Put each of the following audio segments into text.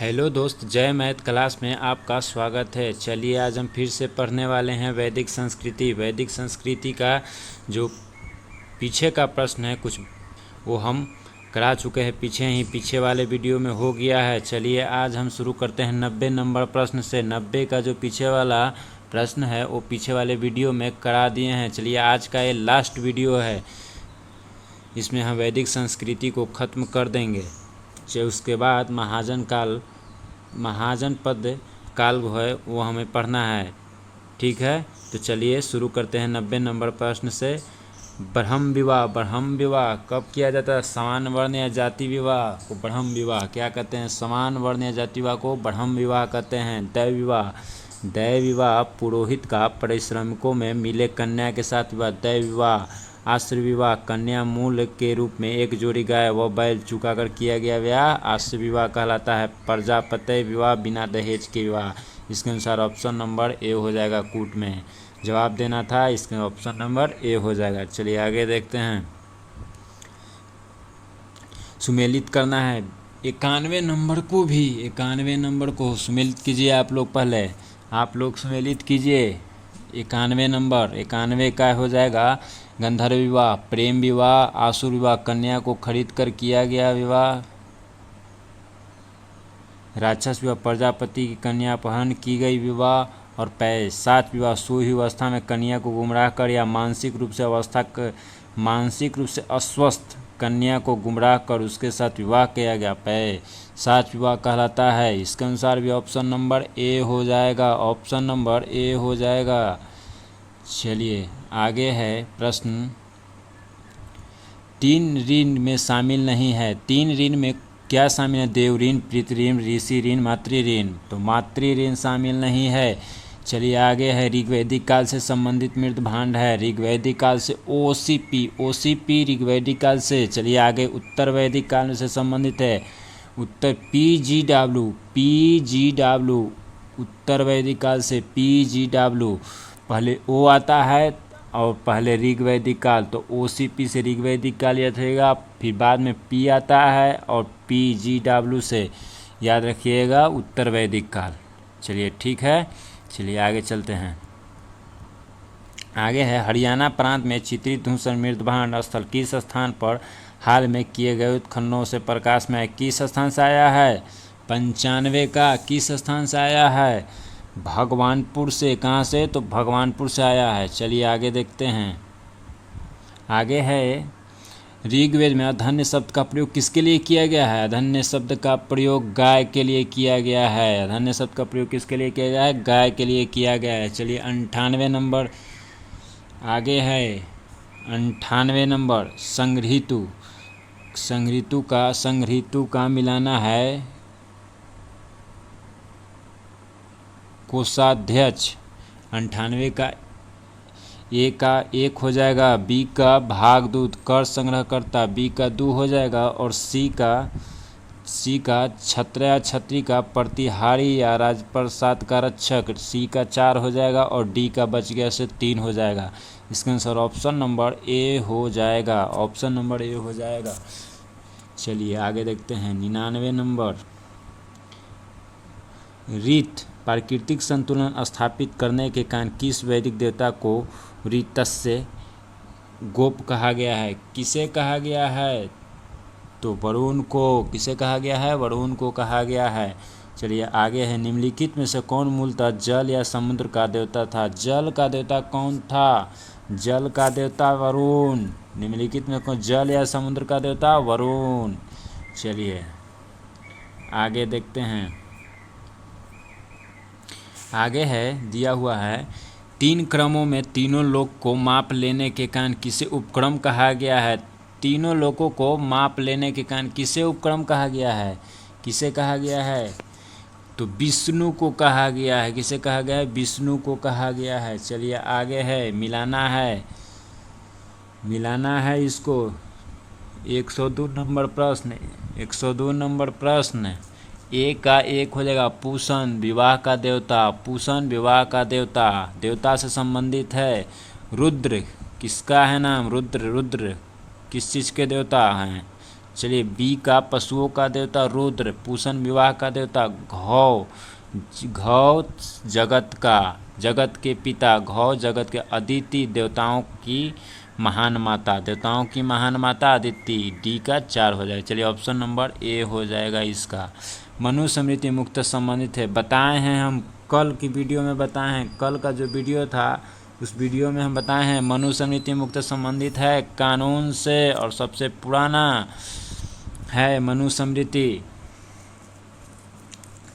Hello दोस्त, जय math class में आपका स्वागत है। चलिए आज हम फिर से पढ़ने वाले हैं वैदिक संस्कृति। वैदिक संस्कृति का जो पीछे का प्रश्न है कुछ वो हम करा चुके हैं, पीछे वाले वीडियो में हो गया है। चलिए आज हम शुरू करते हैं 90 नंबर प्रश्न से। 90 का जो पीछे वाला प्रश्न है वो पीछे वाले वीडियो में करा दिए हैं। चलिए आज का ये लास्ट वीडियो है, इसमें हम वैदिक संस्कृति को ख़त्म कर देंगे। उसके बाद महाजन पद काल है वो हमें पढ़ना है, ठीक है। तो चलिए शुरू करते हैं 90 नंबर प्रश्न से। ब्रह्म विवाह कब किया जाता है? समान वर्ण या जाति विवाह को ब्रह्म विवाह क्या कहते हैं? समान वर्ण या जाति विवाह को ब्रह्म विवाह कहते हैं। दैव विवाह पुरोहित का परिश्रमिकों में मिले कन्या के साथ विवाह दैव विवाह। आश्रय विवाह कन्या मूल के रूप में एक जोड़ी गाय व बैल चुकाकर किया गया विवाह आश्रय विवाह कहलाता है। प्रजापत्य विवाह बिना दहेज के विवाह। इसके अनुसार ऑप्शन नंबर ए हो जाएगा। कूट में जवाब देना था, इसके ऑप्शन नंबर ए हो जाएगा। चलिए आगे देखते हैं। सुमेलित करना है 91 नंबर को सुमेलित कीजिए। आप लोग सुमेलित कीजिए। 91 का हो जाएगा गंधर्व विवाह, प्रेम विवाह, आसुर विवाह कन्या को खरीद कर किया गया विवाह, राक्षस विवाह प्रजापति की कन्या अपहरण की गई विवाह, और पै 7 विवाह सोई अवस्था में कन्या को गुमराह कर या मानसिक रूप से अस्वस्थ कन्या को गुमराह कर उसके साथ विवाह किया गया पै 7 विवाह कहलाता है। इसके अनुसार भी ऑप्शन नंबर ए हो जाएगा। चलिए आगे है प्रश्न। 3 ऋण में शामिल नहीं है। 3 ऋण में क्या शामिल है? देव ऋण, पितृ ऋण, ऋषि ऋण, मातृ ऋण। तो मातृ ऋण शामिल नहीं है। चलिए आगे है ऋग्वैदिक काल से संबंधित मृत भांड है। ऋग्वैदिक काल से ओसीपी ऋग्वैदिक काल से। चलिए आगे उत्तर वैदिक काल से संबंधित है। उत्तर पीजीडब्ल्यू उत्तर वैदिक काल से पीजीडब्ल्यू पहले ओ आता है और पहले ऋग्वैदिक काल, तो ओसीपी से ऋग्वैदिक काल याद रहेगा, फिर बाद में पी आता है और पीजीडब्ल्यू से याद रखिएगा उत्तर वैदिक काल। चलिए ठीक है, चलिए आगे चलते हैं। आगे है हरियाणा प्रांत में चित्रित धूसर मृदभांड स्थल किस स्थान पर हाल में किए गए उत्खननों से प्रकाश में किस स्थान से आया है? 95 का किस स्थान से आया है? भगवानपुर से। कहाँ से? तो भगवानपुर से आया है। चलिए आगे देखते हैं। आगे है ऋग्वेद में अधन्य शब्द का प्रयोग किसके लिए किया गया है? अधन्य शब्द का प्रयोग गाय के लिए किया गया है। अधन्य शब्द का प्रयोग किसके लिए किया गया है? गाय के लिए किया गया है। चलिए 98 नंबर आगे है। 98 नंबर संग्रहीतु का मिलाना है कोषाध्यक्ष। 98 का ए का 1 हो जाएगा, बी का भागदूत कर संग्रहकर्ता, बी का 2 हो जाएगा, और सी का छत्र या छत्री का प्रतिहारी या राजप्रसाद का रक्षक, सी का 4 हो जाएगा, और डी का बच गया से 3 हो जाएगा। इसका आंसर ऑप्शन नंबर ए हो जाएगा। चलिए आगे देखते हैं। 99 नंबर रीत प्राकृतिक संतुलन स्थापित करने के कारण किस वैदिक देवता को रीतस्य गोप कहा गया है? किसे कहा गया है? तो वरुण को। किसे कहा गया है? वरुण को कहा गया है। चलिए आगे है। निम्नलिखित में से कौन मूलतः जल या समुद्र का देवता था? जल का देवता कौन था? जल का देवता वरुण। निम्नलिखित में कौन जल या समुद्र का देवता? वरुण। चलिए आगे देखते हैं। आगे है दिया हुआ है 3 क्रमों में तीनों लोक को माप लेने के कारण किसे उपक्रम कहा गया है? तीनों लोकों को माप लेने के कारण किसे उपक्रम कहा गया है? किसे कहा गया है? तो विष्णु को कहा गया है। किसे कहा गया है? विष्णु को कहा गया है। चलिए आगे है मिलाना है इसको। 102 नंबर प्रश्न। ए का 1 हो जाएगा पूषण विवाह का देवता से संबंधित है। रुद्र किसका है नाम? रुद्र किस चीज़ के देवता हैं? चलिए बी का पशुओं का देवता रुद्र, पूषण विवाह का देवता घौ, घौ जगत के पिता, घौ जगत के अदिति देवताओं की महान माता अदिति। डी का 4 हो जाएगा। चलिए ऑप्शन नंबर ए हो जाएगा इसका। मनु स्मृति मुक्त संबंधित है, बताए हैं हम कल की वीडियो में, बताए हैं कल का जो वीडियो था उस वीडियो में हम बताए हैं मनु स्मृति मुक्त संबंधित है कानून से, और सबसे पुराना है मनु स्मृति।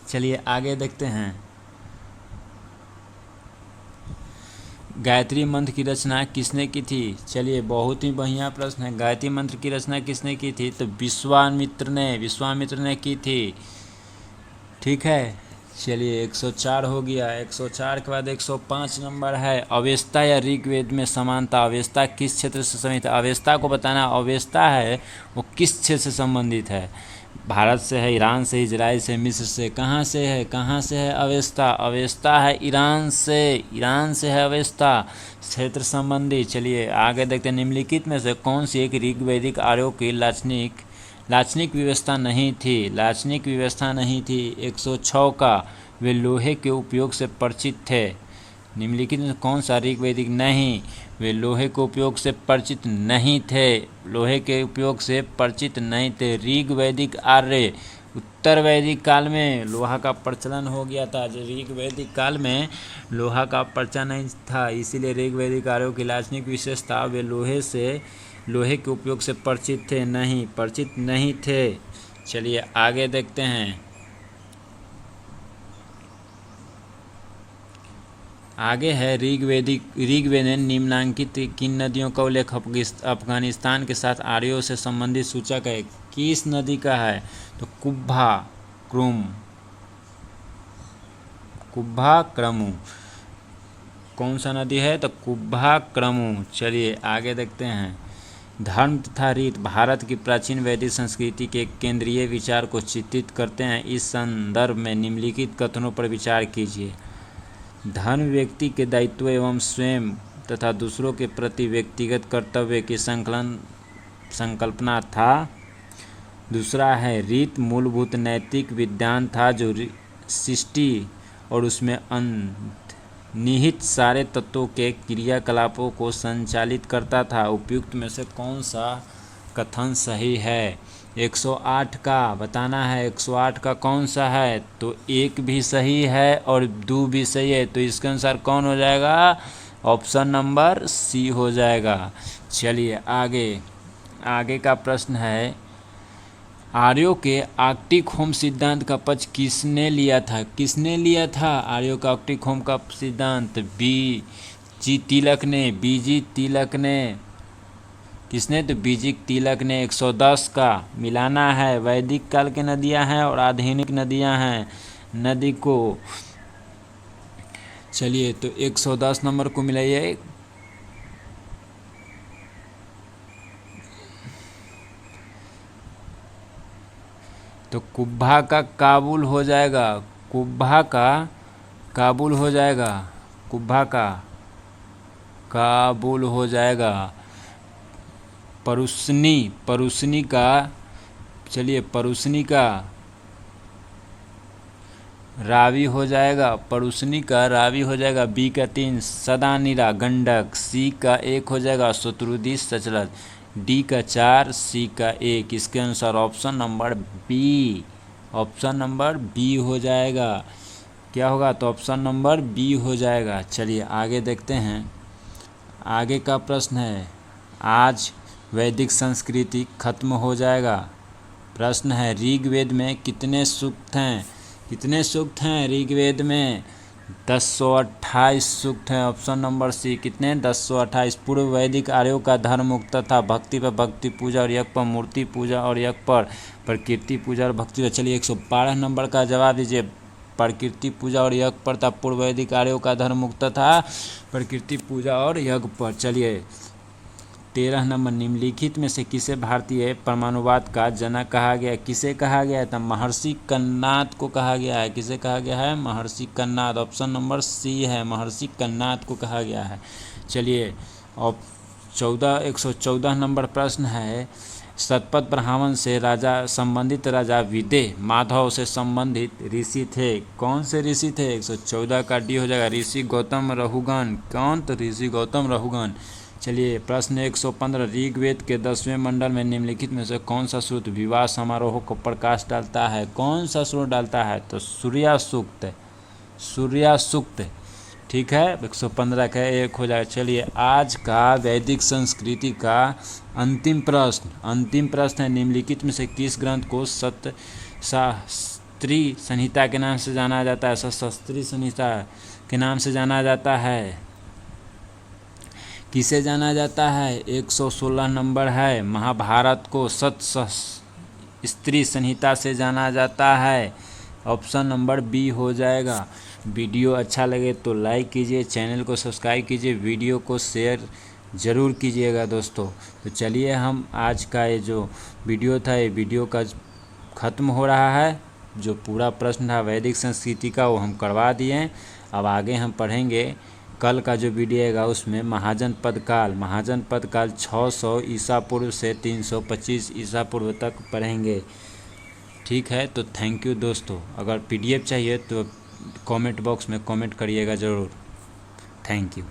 चलिए आगे देखते हैं। गायत्री मंत्र की रचना किसने की थी? चलिए बहुत ही बढ़िया प्रश्न है। गायत्री मंत्र की रचना किसने की थी? तो विश्वामित्र ने की थी। ठीक है, चलिए 104 हो गया। 104 के बाद 105 नंबर है अवेस्ता या ऋग्वेद में समानता। अवेस्ता किस क्षेत्र से संबंधित है? अवेस्ता को बताना, अवेस्ता है वो किस क्षेत्र से संबंधित है? भारत से है, ईरान से, इजराइल से, मिस्र से, कहाँ से है अवेस्ता? अवेस्ता है ईरान से है अवेस्ता क्षेत्र संबंधी। चलिए आगे देखते हैं। निम्नलिखित में से कौन सी एक ऋग्वैदिक आर्यों की लाक्षणिक व्यवस्था नहीं थी? 106 का, वे लोहे के उपयोग से परिचित थे। निम्नलिखित में कौन सा ऋग्वैदिक? नहीं, वे लोहे के उपयोग से परिचित नहीं थे। ऋग्वैदिक आर्य उत्तर वैदिक काल में लोहा का प्रचलन हो गया था। जो ऋग्वैदिक काल में लोहा का प्रचलन नहीं था, इसीलिए ऋग्वैदिक आर्यों की लाक्षणिक विशेषता वे लोहे के उपयोग से परिचित नहीं थे। चलिए आगे देखते हैं। आगे है ऋग्वेद ने निम्नांकित किन नदियों का उल्लेख अफगानिस्तान के साथ आर्यों से संबंधित सूचक है? किस नदी का है? तो कुब्भा क्रमु। कौन सा नदी है? तो कुब्भा क्रमु। चलिए आगे देखते हैं। धर्म तथा रीत भारत की प्राचीन वैदिक संस्कृति के केंद्रीय विचार को चित्रित करते हैं। इस संदर्भ में निम्नलिखित कथनों पर विचार कीजिए। धर्म व्यक्ति के दायित्व एवं स्वयं तथा दूसरों के प्रति व्यक्तिगत कर्तव्य की संकल्पना था। दूसरा है रीत मूलभूत नैतिक विज्ञान था जो सृष्टि और उसमें निहित सारे तत्वों के क्रियाकलापों को संचालित करता था। उपयुक्त में से कौन सा कथन सही है? 108 का बताना है। 108 का कौन सा है? तो 1 भी सही है और 2 भी सही है, तो इसके अनुसार कौन हो जाएगा? ऑप्शन नंबर सी हो जाएगा। चलिए आगे का प्रश्न है। आर्यों के आर्कटिक होम सिद्धांत का पक्ष किसने लिया था? आर्यों का आर्कटिक होम का सिद्धांत बीजी तिलक ने। किसने? तो बीजी तिलक ने। 110 का मिलाना है। वैदिक काल की नदियां हैं और आधुनिक नदियां हैं नदी को। चलिए तो 110 नंबर को मिलाइए। तो कुब्भा का काबुल हो जाएगा। परुस्नी का। चलिए परुस्नी का रावी हो जाएगा। बी का 3 सदानीरा गंडक। सी का 1 हो जाएगा शत्रुदी सचलत। डी का 4, सी का 1। इसके अनुसार ऑप्शन नंबर बी हो जाएगा। क्या होगा? तो ऑप्शन नंबर बी हो जाएगा। चलिए आगे देखते हैं। आगे का प्रश्न है। आज वैदिक संस्कृति खत्म हो जाएगा। प्रश्न है ऋग्वेद में कितने सूक्त हैं? ऋग्वेद में 1028 सूक्त हैं। Option number C. कितने? 1028। पूर्व वैदिक आर्यों का धर्म मुक्त था। भक्ति पर भक्ति पूजा और यज्ञ पर मूर्ति पूजा और यज्ञ पर प्रकृति पूजा और भक्ति। चलिए 112 नंबर का जवाब दीजिए। प्रकृति पूजा और यज्ञ पर था। पूर्व वैदिक आर्यों का धर्म मुक्त था प्रकृति पूजा और यज्ञ पर। चलिए 13 नंबर। निम्नलिखित में से किसे भारतीय परमाणुवाद का जनक कहा गया? किसे कहा गया है? तो महर्षि कन्नाद को कहा गया है। किसे कहा गया है? महर्षि कन्नाद। ऑप्शन नंबर सी है, महर्षि कन्नाद को कहा गया है। चलिए अब 114 नंबर प्रश्न है। शतपथ ब्राह्मण से राजा संबंधित राजा विदेह माधव से संबंधित ऋषि थे। कौन से ऋषि थे? 114 का डी हो जाएगा, ऋषि गौतम रहुगण। कौन? तो ऋषि गौतम रहुगण। चलिए प्रश्न 115, ऋग्वेद के 10वें मंडल में निम्नलिखित में से कौन सा सूक्त विवाह समारोह को प्रकाश डालता है? कौन सा सूक्त डालता है? तो सूर्या सूक्त, सूर्या सूक्त। ठीक है, 115 का एक हो जाएगा। चलिए आज का वैदिक संस्कृति का अंतिम प्रश्न है, निम्नलिखित में से किस ग्रंथ को शास्त्री संहिता के नाम से जाना जाता है? शास्त्री संहिता के नाम से जाना जाता है। किसे जाना जाता है? 116 नंबर है। महाभारत को शास्त्री संहिता से जाना जाता है। ऑप्शन नंबर बी हो जाएगा। वीडियो अच्छा लगे तो लाइक कीजिए, चैनल को सब्सक्राइब कीजिए, वीडियो को शेयर ज़रूर कीजिएगा दोस्तों। तो चलिए हम आज का ये जो वीडियो था, ये वीडियो का ख़त्म हो रहा है। जो पूरा प्रश्न था वैदिक संस्कृति का वो हम करवा दिए। अब आगे हम पढ़ेंगे कल का जो वीडियो आएगा उसमें महाजनपद काल 600 ईसा पूर्व से 325 ईसा पूर्व तक पढ़ेंगे। ठीक है, तो थैंक यू दोस्तों। अगर PDF चाहिए तो कमेंट बॉक्स में कमेंट करिएगा ज़रूर। Thank you.